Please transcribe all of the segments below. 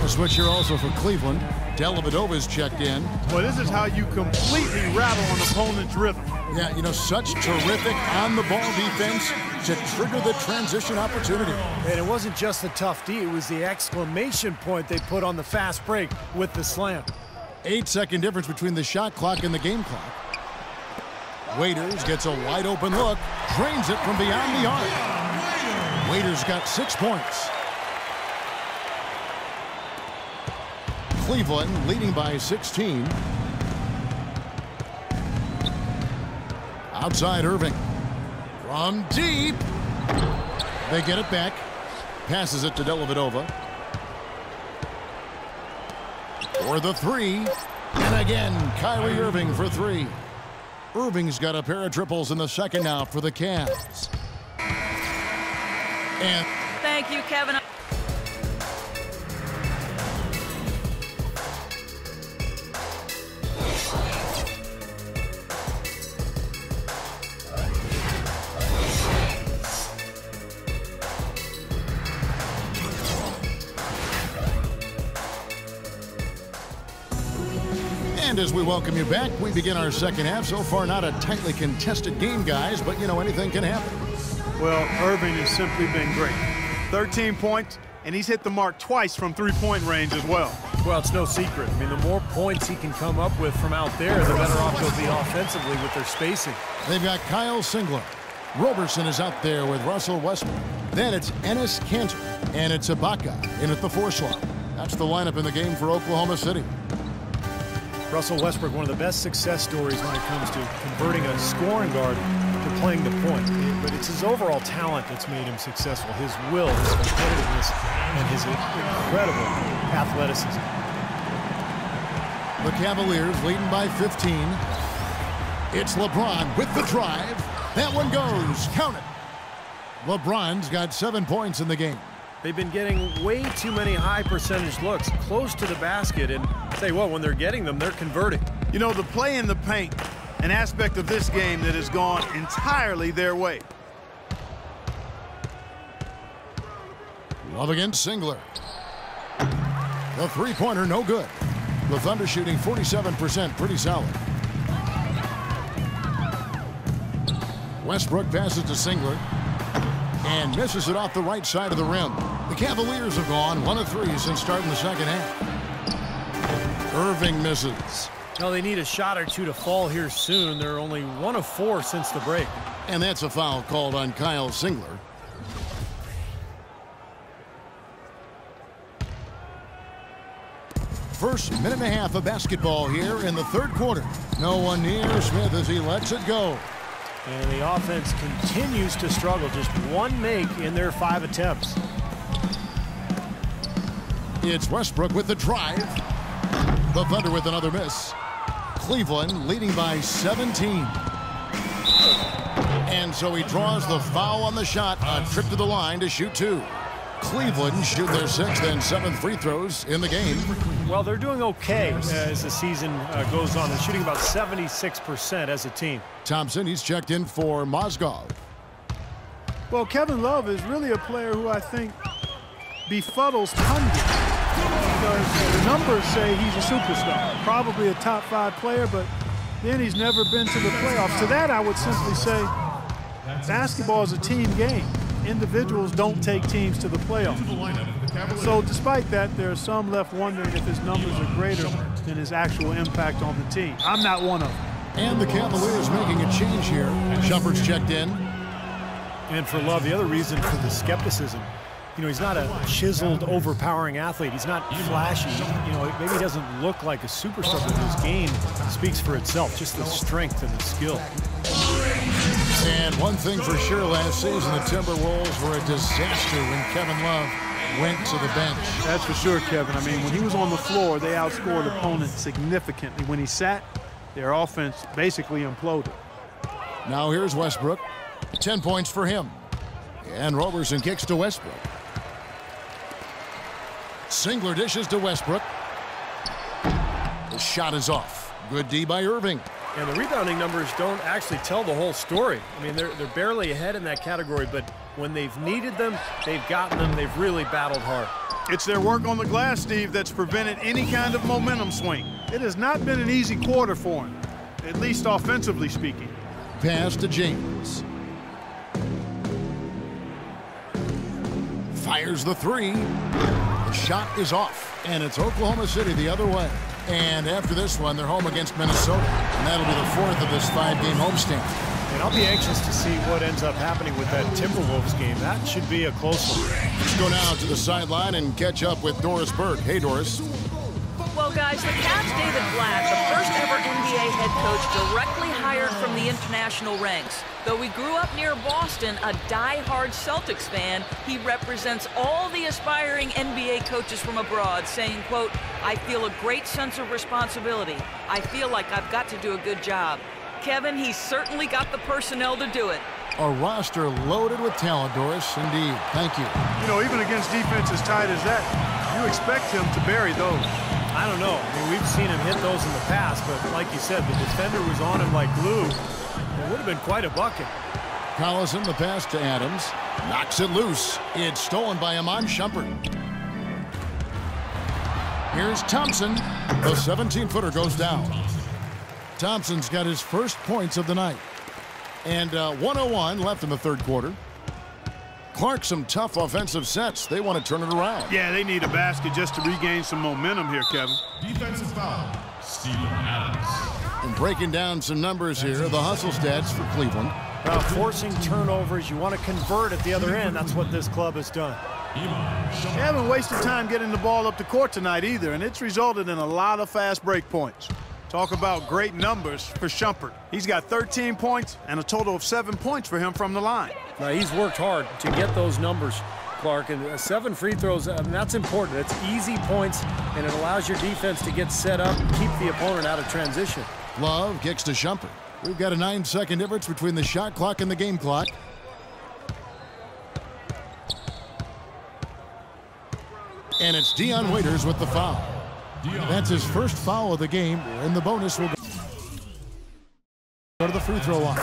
A switch here also for Cleveland. Dellavedova's checked in. Well, this is how you completely rattle an opponent's rhythm. Yeah, you know, such terrific on-the-ball defense to trigger the transition opportunity. And it wasn't just the tough D, it was the exclamation point they put on the fast break with the slam. 8-second difference between the shot clock and the game clock. Waiters gets a wide-open look, drains it from beyond the arc. Waiters got 6 points. Cleveland leading by 16. Outside Irving. From deep. They get it back. Passes it to Dellavedova. For the three. And again, Kyrie Irving for three. Irving's got a pair of triples in the second now for the Cavs. And thank you, Kevin. And as we welcome you back, we begin our second half. So far, not a tightly contested game, guys, but, you know, anything can happen. Well, Irving has simply been great. 13 points, and he's hit the mark twice from three-point range as well. Well, it's no secret. I mean, the more points he can come up with from out there, the better off he'll be offensively with their spacing. They've got Kyle Singler. Roberson is out there with Russell Westbrook. Then it's Enes Kanter, and it's Ibaka in at the 4 slot. That's the lineup in the game for Oklahoma City. Russell Westbrook, one of the best success stories when it comes to converting a scoring guard to playing the point. But it's his overall talent that's made him successful. His will, his competitiveness, and his incredible athleticism. The Cavaliers leading by 15. It's LeBron with the drive. That one goes. Count it. LeBron's got 7 points in the game. They've been getting way too many high percentage looks close to the basket, and say what, when they're getting them, they're converting. You know, the play in the paint, an aspect of this game that has gone entirely their way. Love against Singler. The three-pointer, no good. The Thunder shooting 47%, pretty solid. Westbrook passes to Singler and misses it off the right side of the rim. The Cavaliers have gone 1 of 3 since starting the second half. Irving misses. Well, they need a shot or two to fall here soon. They're only 1 of 4 since the break. And that's a foul called on Kyle Singler. First minute and a half of basketball here in the third quarter. No one near Smith as he lets it go. And the offense continues to struggle. Just 1 make in their 5 attempts. It's Westbrook with the drive. The Thunder with another miss. Cleveland leading by 17. And so he draws the foul on the shot. A trip to the line to shoot 2. Cleveland shoot their 6th and 7th free throws in the game. Well, they're doing okay as the season goes on. They're shooting about 76% as a team. Thompson, he's checked in for Mozgov. Well, Kevin Love is really a player who I think befuddles pundits. Because the numbers say he's a superstar, probably a top 5 player, but then he's never been to the playoffs. To that, I would simply say basketball is a team game. Individuals don't take teams to the playoffs. So despite that, there are some left wondering if his numbers are greater than his actual impact on the team. I'm not one of them. And the Cavaliers making a change here. Shumpert's checked in. And for Love, the other reason for the skepticism, you know, he's not a chiseled, overpowering athlete. He's not flashy. You know, maybe he doesn't look like a superstar, but his game speaks for itself, just the strength and the skill. And one thing for sure, last season, the Timberwolves were a disaster when Kevin Love went to the bench. That's for sure, Kevin. I mean, when he was on the floor, they outscored opponents significantly. When he sat, their offense basically imploded. Now here's Westbrook. 10 points for him. And Roberson kicks to Westbrook. Singler dishes to Westbrook. The shot is off. Good D by Irving. And the rebounding numbers don't actually tell the whole story. I mean, they're barely ahead in that category, but when they've needed them, they've gotten them. They've really battled hard. It's their work on the glass, Steve, that's prevented any kind of momentum swing. It has not been an easy quarter for him, at least offensively speaking. Pass to James. Fires the three. The shot is off, and it's Oklahoma City the other way. And after this one, they're home against Minnesota, and that'll be the fourth of this 5-game homestand. And I'll be anxious to see what ends up happening with that Timberwolves game. That should be a close one. Let's go now to the sideline and catch up with Doris Burke. Hey, Doris. Well, guys, the Cavs' David Blatt, the first ever NBA head coach directly hired from the international ranks. Though he grew up near Boston, a die-hard Celtics fan, he represents all the aspiring NBA coaches from abroad, saying, quote, "I feel a great sense of responsibility. I feel like I've got to do a good job." Kevin, he's certainly got the personnel to do it. A roster loaded with talent, Doris. Indeed. Thank you. You know, even against defense as tight as that, you expect him to bury those. I don't know. I mean, we've seen him hit those in the past, but like you said, the defender was on him like glue. It would have been quite a bucket. Collison, the pass to Adams. Knocks it loose. It's stolen by Iman Shumpert. Here's Thompson. The 17-footer goes down. Thompson's got his first points of the night. And 1:01 left in the third quarter. Clark, some tough offensive sets. They want to turn it around. Yeah, they need a basket just to regain some momentum here, Kevin. Defensive foul, Steven Adams. And breaking down some numbers here, the hustle stats for Cleveland. Forcing turnovers, you want to convert at the other end. That's what this club has done. They haven't wasted time getting the ball up the court tonight either, and it's resulted in a lot of fast break points. Talk about great numbers for Shumpert. He's got 13 points and a total of 7 points for him from the line. Now, he's worked hard to get those numbers, Clark, and 7 free throws, that's important. It's easy points, and it allows your defense to get set up and keep the opponent out of transition. Love kicks to Shumpert. We've got a 9-second difference between the shot clock and the game clock. And it's Dion Waiters with the foul. That's his first foul of the game, and the bonus will go to the free throw line.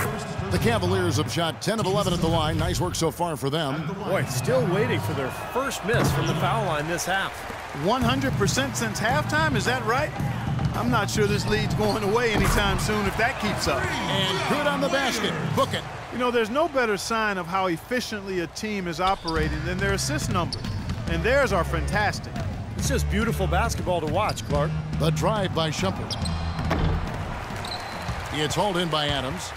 The Cavaliers have shot 10 of 11 at the line. Nice work so far for them. Boy, still waiting for their first miss from the foul line this half. 100% since halftime, is that right? I'm not sure this lead's going away anytime soon if that keeps up. And good on the basket. Book it. You know, there's no better sign of how efficiently a team is operating than their assist numbers. And theirs are fantastic. It's just beautiful basketball to watch, Clark. The drive by Shumpert. It's hauled in by Adams.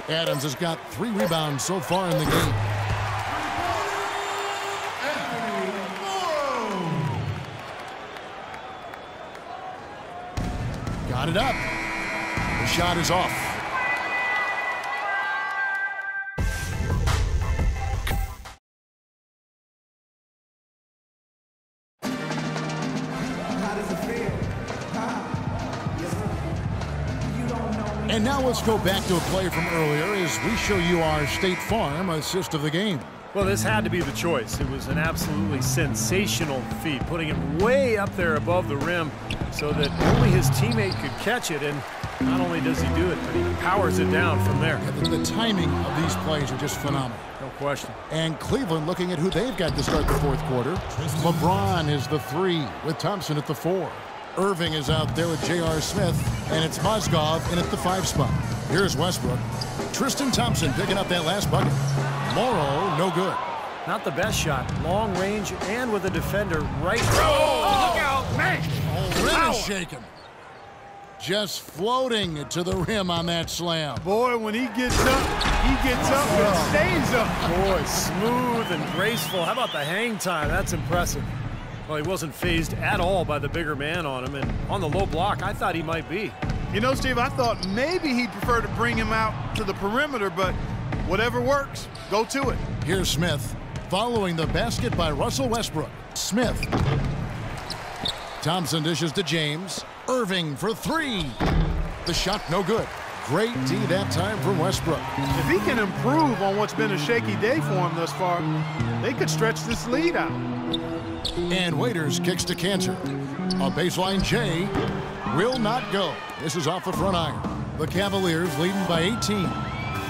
Adams has got 3 rebounds so far in the game. Got it up. The shot is off. And now let's go back to a play from earlier as we show you our State Farm assist of the game. Well, this had to be the choice. It was an absolutely sensational feat, putting it way up there above the rim so that only his teammate could catch it. And not only does he do it, but he powers it down from there. Yeah, the timing of these plays are just phenomenal. No question. And Cleveland looking at who they've got to start the fourth quarter. LeBron is the 3 with Thompson at the 4. Irving is out there with J.R. Smith, and it's Mozgov in at the 5 spot. Here's Westbrook. Tristan Thompson picking up that last bucket. Morrow, no good. Not the best shot. Long range and with a defender right. Oh, look out, man! Oh, rim is shaken. Just floating to the rim on that slam. Boy, when he gets up and stays up. Boy, smooth and graceful. How about the hang time? That's impressive. Well, he wasn't fazed at all by the bigger man on him, and on the low block, I thought he might be. You know, Steve, I thought maybe he'd prefer to bring him out to the perimeter, but whatever works, go to it. Here's Smith, following the basket by Russell Westbrook. Smith. Thompson dishes to James. Irving for 3. The shot no good. Great D that time from Westbrook. If he can improve on what's been a shaky day for him thus far, they could stretch this lead out. And Waiters kicks to Cantor. A baseline J will not go. This is off the front iron. The Cavaliers leading by 18.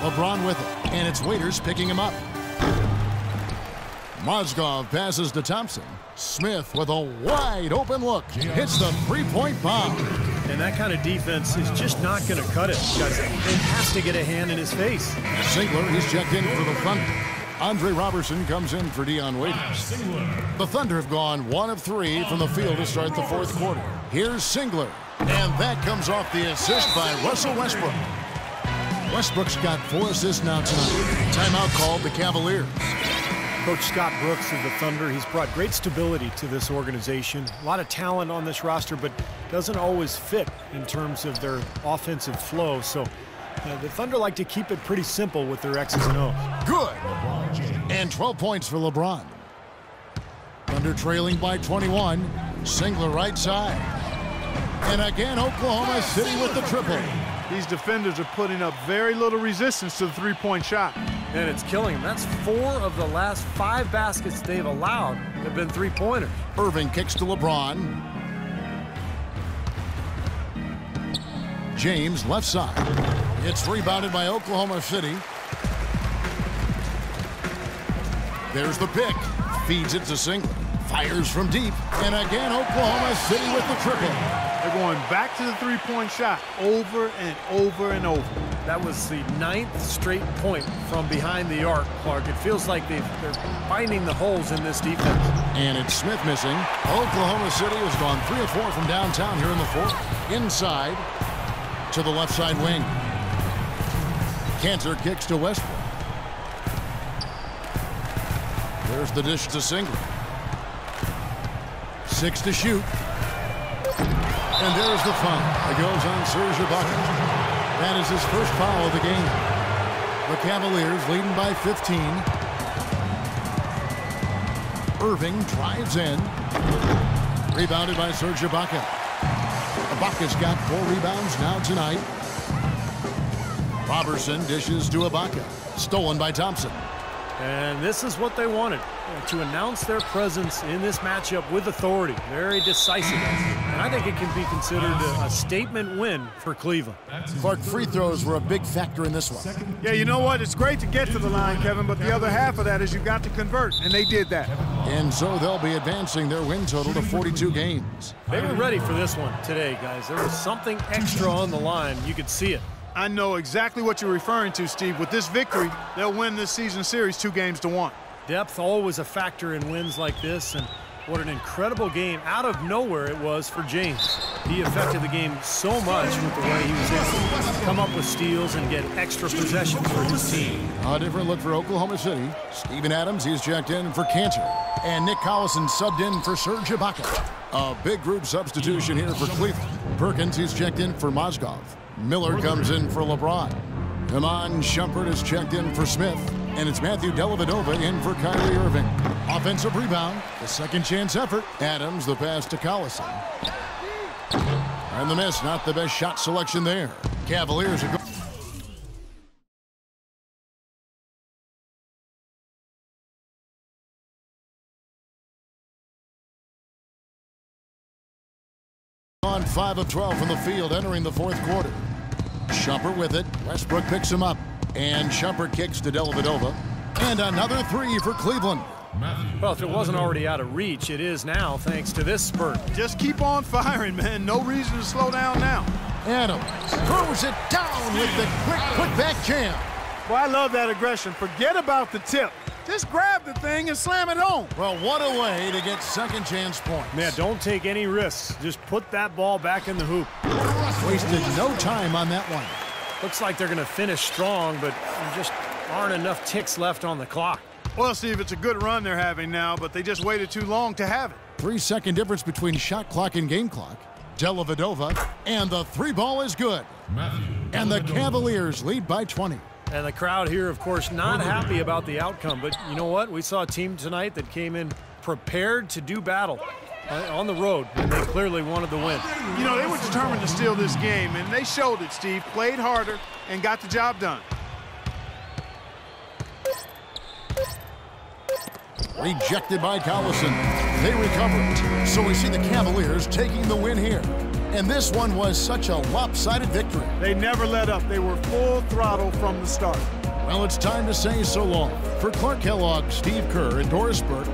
LeBron with it, and it's Waiters picking him up. Mozgov passes to Thompson. Smith with a wide open look. Hits the three-point bomb. And that kind of defense is just not going to cut it because it has to get a hand in his face. Singler, he's checked in for the Thunder. Andre Robertson comes in for Dion Waiters. The Thunder have gone 1 of 3 from the field to start the fourth quarter. Here's Singler. And that comes off the assist by Russell Westbrook. Westbrook's got 4 assists now tonight. Timeout called the Cavaliers. Coach Scott Brooks of the Thunder, he's brought great stability to this organization. A lot of talent on this roster, but doesn't always fit in terms of their offensive flow. So the Thunder like to keep it pretty simple with their X's and O's. Good. And 12 points for LeBron. Thunder trailing by 21. Singler right side. And again, Oklahoma City with the triple. These defenders are putting up very little resistance to the three-point shot. And it's killing them. That's 4 of the last 5 baskets they've allowed have been three-pointers. Irving kicks to LeBron. James left side. It's rebounded by Oklahoma City. There's the pick. Feeds it to Singler. Fires from deep. And again, Oklahoma City with the triple. They're going back to the three-point shot over and over and over. That was the 9th straight point from behind the arc, Clark. It feels like they're finding the holes in this defense. And it's Smith missing. Oklahoma City has gone 3 of 4 from downtown here in the fourth. Inside to the left side wing. Cantor kicks to Westbrook. There's the dish to Singler. 6 to shoot. And there's the foul. It goes on Serge Ibaka. That is his first foul of the game. The Cavaliers leading by 15. Irving drives in. Rebounded by Serge Ibaka. Ibaka's got 4 rebounds now tonight. Robertson dishes to Ibaka. Stolen by Thompson. And this is what they wanted, to announce their presence in this matchup with authority. Very decisive. And I think it can be considered a statement win for Cleveland. Clark, free throws were a big factor in this one. Yeah, you know what? It's great to get to the line, Kevin, but the other half of that is you've got to convert, and they did that. And so they'll be advancing their win total to 42 games. They were ready for this one today, guys. There was something extra on the line. You could see it. I know exactly what you're referring to, Steve. With this victory, they'll win this season series 2-1. Depth always a factor in wins like this, and what an incredible game out of nowhere it was for James. He affected the game so much with the way he was able to come up with steals and get extra possessions for his team. A different look for Oklahoma City. Steven Adams, he's checked in for Cantor. And Nick Collison subbed in for Serge Ibaka. A big group substitution here for Cleveland. Perkins, he's checked in for Mozgov. Miller comes in for LeBron. Iman Shumpert is checked in for Smith. And it's Matthew Dellavedova in for Kyrie Irving. Offensive rebound, the second chance effort. Adams, the pass to Collison. And the miss, not the best shot selection there. Cavaliers are on 5 of 12 from the field entering the fourth quarter. Shumpert with it. Westbrook picks him up. And Shumpert kicks to Dellavedova. And another 3 for Cleveland. Well, if it wasn't already out of reach, it is now thanks to this spurt. Just keep on firing, man. No reason to slow down now. Adams throws it down with the quick putback jam. Well, I love that aggression. Forget about the tip. Just grab the thing and slam it home. Well, what a way to get second chance points. Man, don't take any risks. Just put that ball back in the hoop. Wasted no time on that one. Looks like they're going to finish strong, but there just aren't enough ticks left on the clock. Well, Steve, it's a good run they're having now, but they just waited too long to have it. 3-second difference between shot clock and game clock. Dellavedova, and the 3 ball is good. And the Cavaliers lead by 20. And the crowd here, of course, not happy about the outcome. But you know what? We saw a team tonight that came in prepared to do battle on the road, and they clearly wanted the win. You know, they were determined to steal this game, and they showed it, Steve. Played harder and got the job done. Rejected by Collison. They recovered. So we see the Cavaliers taking the win here. And this one was such a lopsided victory. They never let up. They were full throttle from the start. Well, it's time to say so long. For Clark Kellogg, Steve Kerr, and Doris Burke,